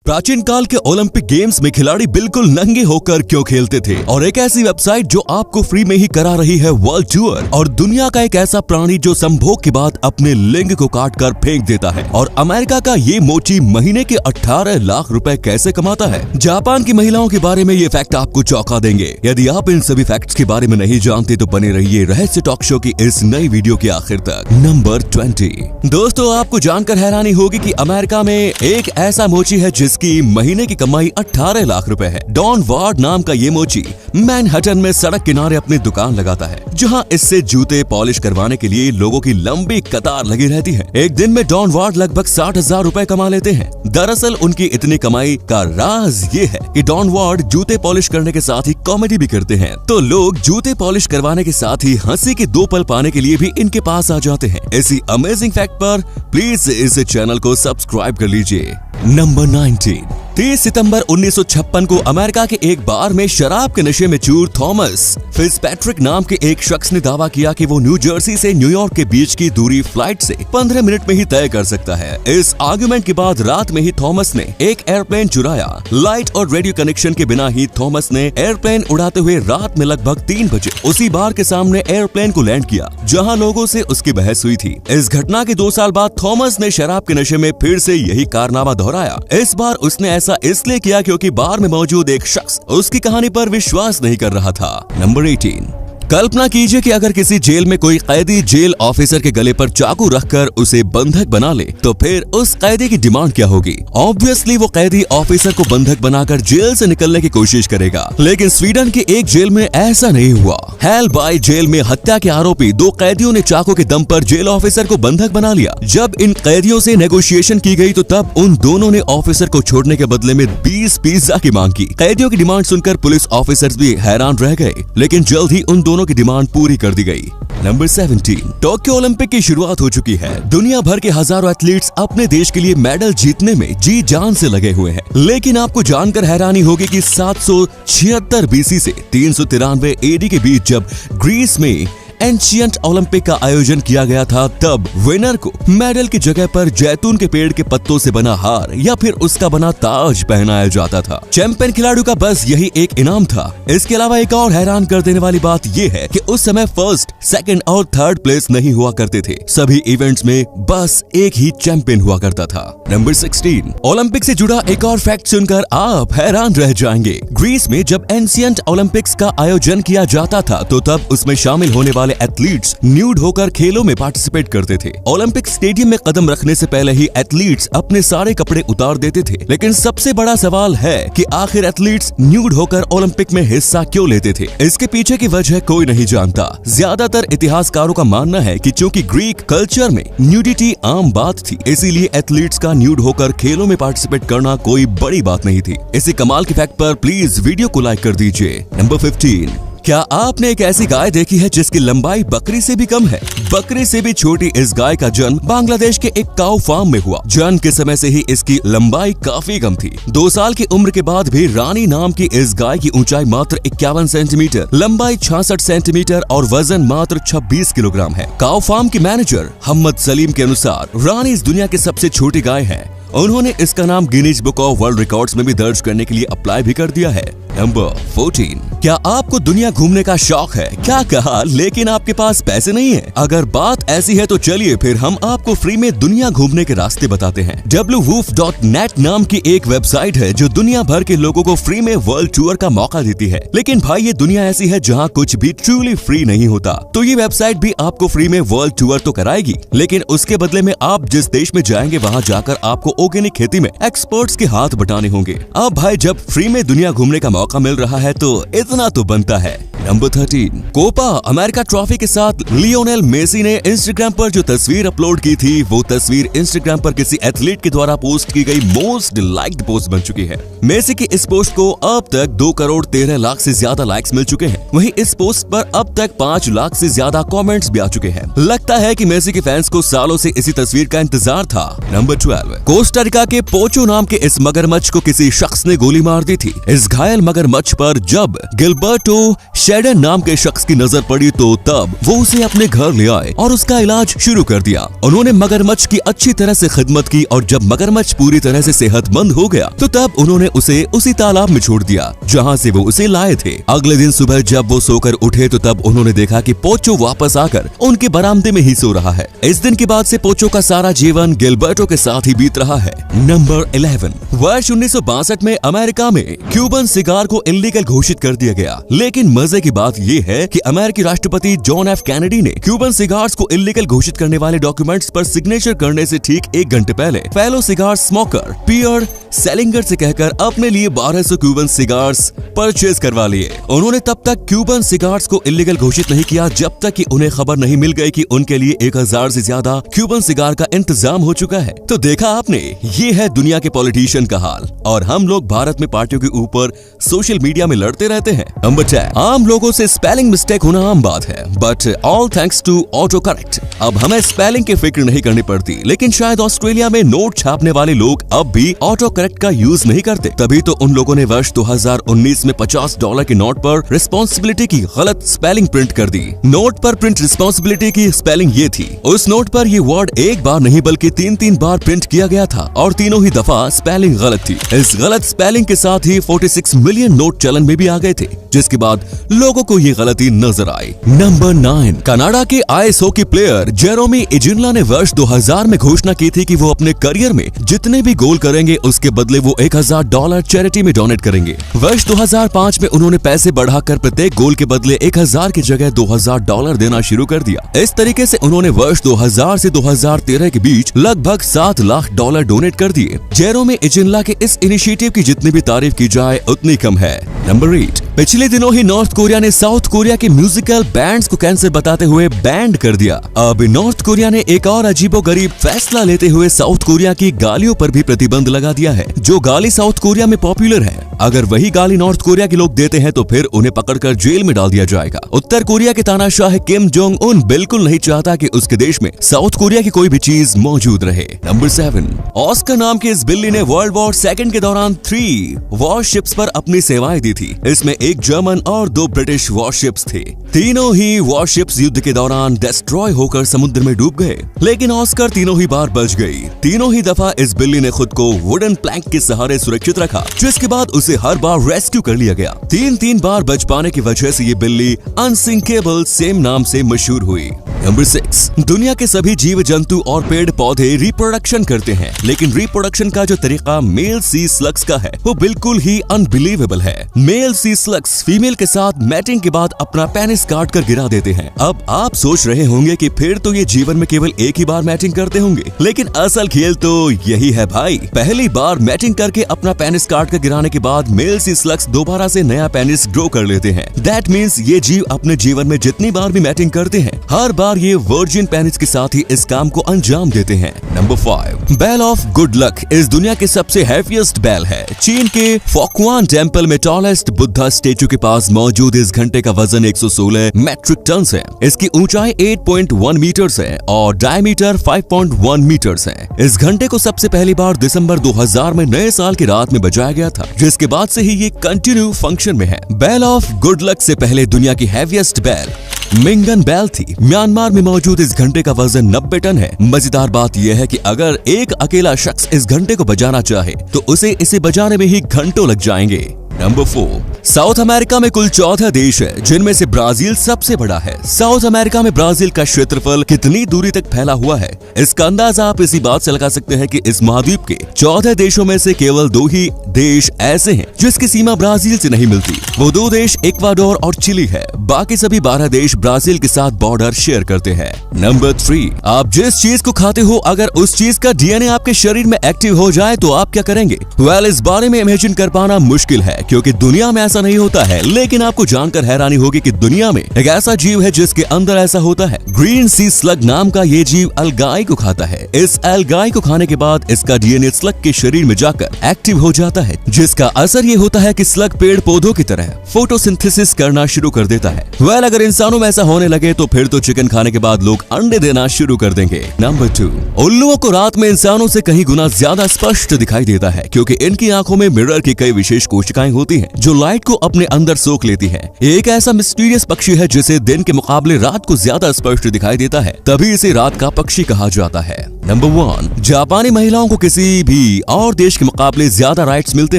प्राचीन काल के ओलंपिक गेम्स में खिलाड़ी बिल्कुल नंगे होकर क्यों खेलते थे, और एक ऐसी वेबसाइट जो आपको फ्री में ही करा रही है वर्ल्ड टूर, और दुनिया का एक ऐसा प्राणी जो संभोग के बाद अपने लिंग को काट कर फेंक देता है, और अमेरिका का ये मोची महीने के 18 लाख रुपए कैसे कमाता है। जापान की महिलाओं के बारे में ये फैक्ट आपको चौंका देंगे। यदि आप इन सभी फैक्ट्स के बारे में नहीं जानते तो बने रहिए रहस्य टॉक शो की इस नई वीडियो के आखिर तक। नंबर 20। दोस्तों, आपको जानकर हैरानी होगी कि अमेरिका में एक ऐसा मोची है जिसकी महीने की कमाई 18 लाख रुपए है। डॉन वार्ड नाम का ये मोची मैनहट्टन में सड़क किनारे अपनी दुकान लगाता है, जहां इससे जूते पॉलिश करवाने के लिए लोगों की लंबी कतार लगी रहती है। एक दिन में डॉन वार्ड लगभग 60,000 रुपए कमा लेते हैं। दरअसल उनकी इतनी कमाई का राज ये है कि डॉन वार्ड जूते पॉलिश करने के साथ ही कॉमेडी भी करते हैं, तो लोग जूते पॉलिश करवाने के साथ ही हंसी के 2 पल पाने के लिए भी इनके पास आ जाते हैं। इसी अमेजिंग फैक्ट पर प्लीज इस चैनल को सब्सक्राइब कर लीजिए। नंबर 19। 30 सितंबर 1956 को अमेरिका के एक बार में शराब के नशे में चूर थॉमस फिट्जपैट्रिक नाम के एक शख्स ने दावा किया कि वो न्यू जर्सी से न्यूयॉर्क के बीच की दूरी फ्लाइट से 15 मिनट में ही तय कर सकता है। इस आर्गुमेंट के बाद रात में ही थॉमस ने एक एयरप्लेन चुराया। लाइट और रेडियो कनेक्शन के बिना ही थॉमस ने एयरप्लेन उड़ाते हुए रात में लगभग 3 बजे उसी बार के सामने एयरप्लेन को लैंड किया जहाँ लोगों से उसकी बहस हुई थी। इस घटना के 2 साल बाद थॉमस ने शराब के नशे में फिर से यही कारनामा दोहराया। इस बार उसने ऐसा इसलिए किया क्योंकि बार में मौजूद एक शख्स उसकी कहानी पर विश्वास नहीं कर रहा था। नंबर 18। कल्पना कीजिए कि अगर किसी जेल में कोई कैदी जेल ऑफिसर के गले पर चाकू रखकर उसे बंधक बना ले तो फिर उस कैदी की डिमांड क्या होगी। ऑब्वियसली वो कैदी ऑफिसर को बंधक बनाकर जेल से निकलने की कोशिश करेगा, लेकिन स्वीडन के एक जेल में ऐसा नहीं हुआ। हेलबाई जेल में हत्या के आरोपी 2 कैदियों ने चाकू के दम पर जेल ऑफिसर को बंधक बना लिया। जब इन कैदियों से नेगोशिएशन की गई तो तब उन दोनों ने ऑफिसर को छोड़ने के बदले में 20 पिज्जा की मांग की। कैदियों की डिमांड सुनकर पुलिस ऑफिसर्स भी हैरान रह गए, लेकिन जल्द ही उन दोनों की डिमांड पूरी कर दी गई। नंबर 17। टोक्यो ओलंपिक की शुरुआत हो चुकी है। दुनिया भर के हजारों एथलीट्स अपने देश के लिए मेडल जीतने में जी जान से लगे हुए हैं, लेकिन आपको जानकर हैरानी होगी कि 776 बीसी से 393 एडी के बीच जब ग्रीस में एंशिएंट ओलंपिक का आयोजन किया गया था, तब विनर को मेडल की जगह पर जैतून के पेड़ के पत्तों से बना हार या फिर उसका बना ताज पहनाया जाता था। चैंपियन खिलाड़ियों का बस यही एक इनाम था। इसके अलावा एक और हैरान कर देने वाली बात यह है कि उस समय फर्स्ट, सेकंड और थर्ड प्लेस नहीं हुआ करते थे। सभी इवेंट्स में बस एक ही चैंपियन हुआ करता था। नंबर 16। ओलंपिक से जुड़ा एक और फैक्ट सुनकर आप हैरान रह जाएंगे। ग्रीस में जब एंशिएंट ओलंपिक्स का आयोजन किया जाता था तो तब उसमें शामिल होने वाले एथलीट्स न्यूड होकर खेलों में पार्टिसिपेट करते थे। ओलंपिक स्टेडियम में कदम रखने से पहले ही एथलीट्स अपने सारे कपड़े उतार देते थे। लेकिन सबसे बड़ा सवाल है कि आखिर एथलीट्स न्यूड होकर ओलंपिक में हिस्सा क्यों लेते थे। इसके पीछे की वजह कोई नहीं जानता। ज्यादातर इतिहासकारों का मानना है कि चूंकि ग्रीक कल्चर में न्यूडिटी आम बात थी, इसीलिए एथलीट्स का न्यूड होकर खेलों में पार्टिसिपेट करना कोई बड़ी बात नहीं थी। इसी कमाल के फैक्ट पर प्लीज वीडियो को लाइक कर दीजिए। नंबर 15। क्या आपने एक ऐसी गाय देखी है जिसकी लंबाई बकरी से भी कम है? बकरी से भी छोटी इस गाय का जन्म बांग्लादेश के एक काऊ फार्म में हुआ। जन्म के समय से ही इसकी लंबाई काफी कम थी। 2 साल की उम्र के बाद भी रानी नाम की इस गाय की ऊंचाई मात्र 51 सेंटीमीटर, लंबाई 66 सेंटीमीटर और वजन मात्र 26 किलोग्राम है। काऊ फार्म के मैनेजर मोहम्मद सलीम के अनुसार रानी इस दुनिया की सबसे छोटी गाय है। उन्होंने इसका नाम Guinness book of world records में भी दर्ज करने के लिए अप्लाई भी कर दिया है। नंबर 14। क्या आपको दुनिया घूमने का शौक है? क्या कहा, लेकिन आपके पास पैसे नहीं है? अगर बात ऐसी है तो चलिए फिर हम आपको फ्री में दुनिया घूमने के रास्ते बताते हैं। www.net नाम की एक वेबसाइट है जो दुनिया भर के लोगों को फ्री में वर्ल्ड टूर का मौका देती है। लेकिन भाई, ये दुनिया ऐसी है जहाँ कुछ भी ट्रूली फ्री नहीं होता, तो ये वेबसाइट भी आपको फ्री में वर्ल्ड टूर तो कराएगी, लेकिन उसके बदले में आप जिस देश में जाएंगे वहाँ जाकर आपको ऑर्गेनिक खेती में एक्सपर्ट्स के हाथ बटाने होंगे। अब भाई, जब फ्री में दुनिया घूमने का मौका मिल रहा है तो इतना तो बनता है। नंबर 13। कोपा अमेरिका ट्रॉफी के साथ लियोनेल मेसी ने इंस्टाग्राम पर जो तस्वीर अपलोड की थी, वो तस्वीर इंस्टाग्राम पर किसी एथलीट के द्वारा पोस्ट की गई मोस्ट लाइक्ड पोस्ट बन चुकी है। मेसी की इस पोस्ट को अब तक 2 करोड़ 13 लाख से ज्यादा लाइक्स मिल चुके हैं। वहीं इस पोस्ट पर अब तक 5 लाख से ज्यादा कमेंट्स भी आ चुके हैं। लगता है कि मेसी के फैंस को सालों से इसी तस्वीर का इंतजार था। नंबर 12। कोस्टा रिका के पोचो नाम के इस मगरमच्छ को किसी शख्स ने गोली मार दी थी। इस घायल मगरमच्छ पर जब गिलबर्टो शेडन नाम के शख्स की नजर पड़ी तो तब वो उसे अपने घर ले आए और उसका इलाज शुरू कर दिया। उन्होंने मगरमच्छ की अच्छी तरह से खिदमत की और जब मगरमच्छ पूरी तरह से सेहतमंद हो गया तो तब उन्होंने उसे उसी तालाब में छोड़ दिया जहाँ से वो उसे लाए थे। अगले दिन सुबह जब वो सोकर उठे तो तब उन्होंने देखा कि पोचो वापस आकर उनके बरामदे में ही सो रहा है। इस दिन के बाद से पोचो का सारा जीवन गिलबर्टो के साथ ही बीत रहा है। नंबर 11। वर्ष 1962 में अमेरिका में क्यूबन सिगार को इल्लीगल घोषित कर दिया गया, लेकिन मजे की बात ये है कि अमेरिकी राष्ट्रपति जॉन एफ कैनेडी ने क्यूबन सिगार्स को इल्लीगल घोषित करने वाले डॉक्यूमेंट्स पर सिग्नेचर करने से ठीक 1 घंटे पहले फेलो सिगार स्मोकर पियर सेलिंगर से कहकर अपने लिए 1200 क्यूबन सिगार्स परचेज करवा लिए। उन्होंने तब तक क्यूबन सिगार्स को इल्लीगल घोषित नहीं किया जब तक कि उन्हें खबर नहीं मिल गई कि उनके लिए 1000 से ज्यादा क्यूबन सिगार का इंतजाम हो चुका है। तो देखा आपने, ये है दुनिया के पॉलिटिशियन का हाल और हम लोग भारत में पार्टियों के ऊपर सोशल मीडिया में लड़ते रहते हैं। नंबर 10। आम लोगों से स्पेलिंग मिस्टेक होना आम बात है, but all thanks to autocorrect. अब हमें स्पेलिंग की फिक्र नहीं करनी पड़ती, लेकिन शायद ऑस्ट्रेलिया में नोट छापने वाले लोग अब भी ऑटो करेक्ट का यूज नहीं करते। तभी तो उन लोगों ने वर्ष 2019 में $50 के नोट पर रिस्पॉन्सिबिलिटी की गलत स्पेलिंग प्रिंट कर दी। नोट पर प्रिंट रिस्पॉन्सिबिलिटी की स्पेलिंग ये थी। उस नोट पर ये वर्ड एक बार नहीं बल्कि 3 बार प्रिंट किया गया था और तीनों ही दफा स्पेलिंग गलत थी। इस गलत स्पेलिंग के साथ ही 46 मिलियन नोट चलन में भी आ गए थे, जिसके बाद लोगों को ये गलती नजर आई। नंबर 9। कनाडा के आइस हॉकी प्लेयर जेरोमी इजिनला ने वर्ष 2000 में घोषणा की थी कि वो अपने करियर में जितने भी गोल करेंगे उसके बदले वो $1000 चैरिटी में डोनेट करेंगे। वर्ष 2005 में उन्होंने पैसे बढ़ाकर प्रत्येक गोल के बदले 1000 की जगह $2000 देना शुरू कर दिया। इस तरीके से उन्होंने वर्ष 2000 से 2013 के बीच लगभग $7 लाख डोनेट कर दिए। जेरोमी इजिनला के इस इनिशिएटिव की जितनी भी तारीफ की जाए उतनी कम है। नंबर 8। पिछले दिनों ही नॉर्थ कोरिया ने साउथ कोरिया के म्यूजिकल बैंड्स को कैंसर बताते हुए बैंड कर दिया। अब नॉर्थ कोरिया ने एक और अजीबोगरीब फैसला लेते हुए साउथ कोरिया की गालियों पर भी प्रतिबंध लगा दिया है। जो गाली साउथ कोरिया में पॉपुलर है, अगर वही गाली नॉर्थ कोरिया के लोग देते हैं तो फिर उन्हें पकड़कर जेल में डाल दिया जाएगा। उत्तर कोरिया के तानाशाह किम जोंग उन बिल्कुल नहीं चाहता कि उसके देश में साउथ कोरिया की कोई भी चीज मौजूद रहे। नंबर 7। ऑस्कर नाम की इस बिल्ली ने वर्ल्ड वॉर 2 के दौरान 3 वॉरशिप्स पर अपनी सेवाएं दी थी। इसमें 1 जर्मन और 2 ब्रिटिश वॉरशिप्स थे। तीनों ही वॉरशिप्स युद्ध के दौरान डिस्ट्रॉय होकर समुद्र में डूब गए, लेकिन ऑस्कर तीनों ही बार बच गई। तीनों ही दफा इस बिल्ली ने खुद को वुडन प्लैंक के सहारे सुरक्षित रखा, जिसके बाद उसे हर बार रेस्क्यू कर लिया गया। 3 बार बच पाने की वजह से ये बिल्ली अनसिंकेबल सेम नाम से मशहूर हुई। नंबर 6। दुनिया के सभी जीव जंतु और पेड़ पौधे रिप्रोडक्शन करते हैं, लेकिन रिप्रोडक्शन का जो तरीका मेल सी स्लग्स का है वो बिल्कुल ही अनबिलीवेबल है। मेल सी स्लग्स फीमेल के साथ मैटिंग के बाद अपना पेनिस काट कर गिरा देते हैं। अब आप सोच रहे होंगे कि फिर तो ये जीवन में केवल एक ही बार मैटिंग करते होंगे, लेकिन असल खेल तो यही है भाई। पहली बार मैटिंग करके अपना पेनिस काट कर गिराने के बाद मेल सी स्लग्स दोबारा से नया पेनिस ग्रो कर लेते हैं। दैट मीन्स ये जीव अपने जीवन में जितनी बार भी मैटिंग करते हैं, हर बार ये वर्जिन पेनिस के साथ ही इस काम को अंजाम देते हैं। Number 5। Bell of good luck इस दुनिया के सबसे हैवीएस्ट बेल है। चीन के फॉक्वान टेम्पल में टॉलेस्ट बुद्धा स्टेचू के पास मौजूद इस घंटे का वजन 116 मेट्रिक टन है। इसकी ऊंचाई 8.1 मीटर है और डायमीटर 5.1 मीटर है। इस घंटे को सबसे पहली बार दिसंबर 2000 में नए साल की रात में बजाया गया था, जिसके बाद से ही ये कंटिन्यू फंक्शन में है। बेल ऑफ गुड लक से पहले दुनिया की हैवीएस्ट बेल मिंगन बेल थी। म्यांमार में मौजूद इस घंटे का वजन 90 टन है। मजेदार बात यह है कि अगर एक अकेला शख्स इस घंटे को बजाना चाहे तो उसे इसे बजाने में ही घंटों लग जाएंगे। नंबर 4। साउथ अमेरिका में कुल 14 देश है, जिनमें से ब्राजील सबसे बड़ा है। साउथ अमेरिका में ब्राजील का क्षेत्रफल कितनी दूरी तक फैला हुआ है, इसका अंदाजा आप इसी बात से लगा सकते हैं कि इस महाद्वीप के 14 देशों में से केवल 2 ही देश ऐसे हैं जिसकी सीमा ब्राजील से नहीं मिलती। वो 2 देश इक्वाडोर और चिली है। बाकी सभी 12 देश ब्राजील के साथ बॉर्डर शेयर करते हैं। नंबर 3। आप जिस चीज को खाते हो, अगर उस चीज का डीएनए आपके शरीर में एक्टिव हो जाए तो आप क्या करेंगे? वेल, इस बारे में इमेजिन कर पाना मुश्किल है, क्योंकि दुनिया में ऐसा नहीं होता है। लेकिन आपको जानकर हैरानी होगी कि दुनिया में एक ऐसा जीव है जिसके अंदर ऐसा होता है। ग्रीन सी स्लग नाम का ये जीव अलगाई को खाता है। इस अलगाई को खाने के बाद इसका डीएनए स्लग के शरीर में जाकर एक्टिव हो जाता है, जिसका असर ये होता है कि स्लग पेड़ पौधों की तरह फोटोसिंथेसिस करना शुरू कर देता है। वेल, अगर इंसानों में ऐसा होने लगे तो फिर तो चिकन खाने के बाद लोग अंडे देना शुरू कर देंगे। नंबर 2। उल्लुओं को रात में इंसानों से कहीं गुना ज्यादा स्पष्ट दिखाई देता है, क्योंकि इनकी आंखों में मिरर की कई विशेष कोशिकाएं होती हैं जो लाइट लाइट को अपने अंदर सोख लेती है। एक ऐसा मिस्टीरियस पक्षी है जिसे दिन के मुकाबले रात को ज्यादा स्पष्ट दिखाई देता है, तभी इसे रात का पक्षी कहा जाता है। नंबर 1, जापानी महिलाओं को किसी भी और देश के मुकाबले ज्यादा राइट्स मिलते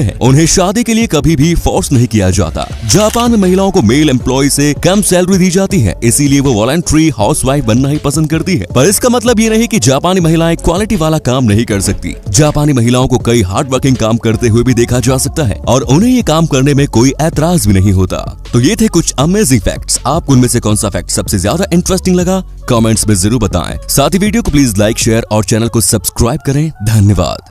हैं। उन्हें शादी के लिए कभी भी फोर्स नहीं किया जाता। जापान में महिलाओं को मेल एम्प्लॉय से कम सैलरी दी जाती है, इसीलिए वो वॉलंटरी हाउसवाइफ बनना ही पसंद करती है। पर इसका मतलब ये नहीं कि जापानी महिलाएं क्वालिटी वाला काम नहीं कर सकती। जापानी महिलाओं को कई हार्ड वर्किंग काम करते हुए भी देखा जा सकता है और उन्हें ये काम करने में कोई ऐतराज भी नहीं होता। तो ये थे कुछ अमेजिंग फैक्ट्स। आपको उनमें से कौन सा फैक्ट सबसे ज्यादा इंटरेस्टिंग लगा, कमेंट्स में जरूर बताएं। साथ ही वीडियो को प्लीज लाइक, शेयर और चैनल को सब्सक्राइब करें। धन्यवाद।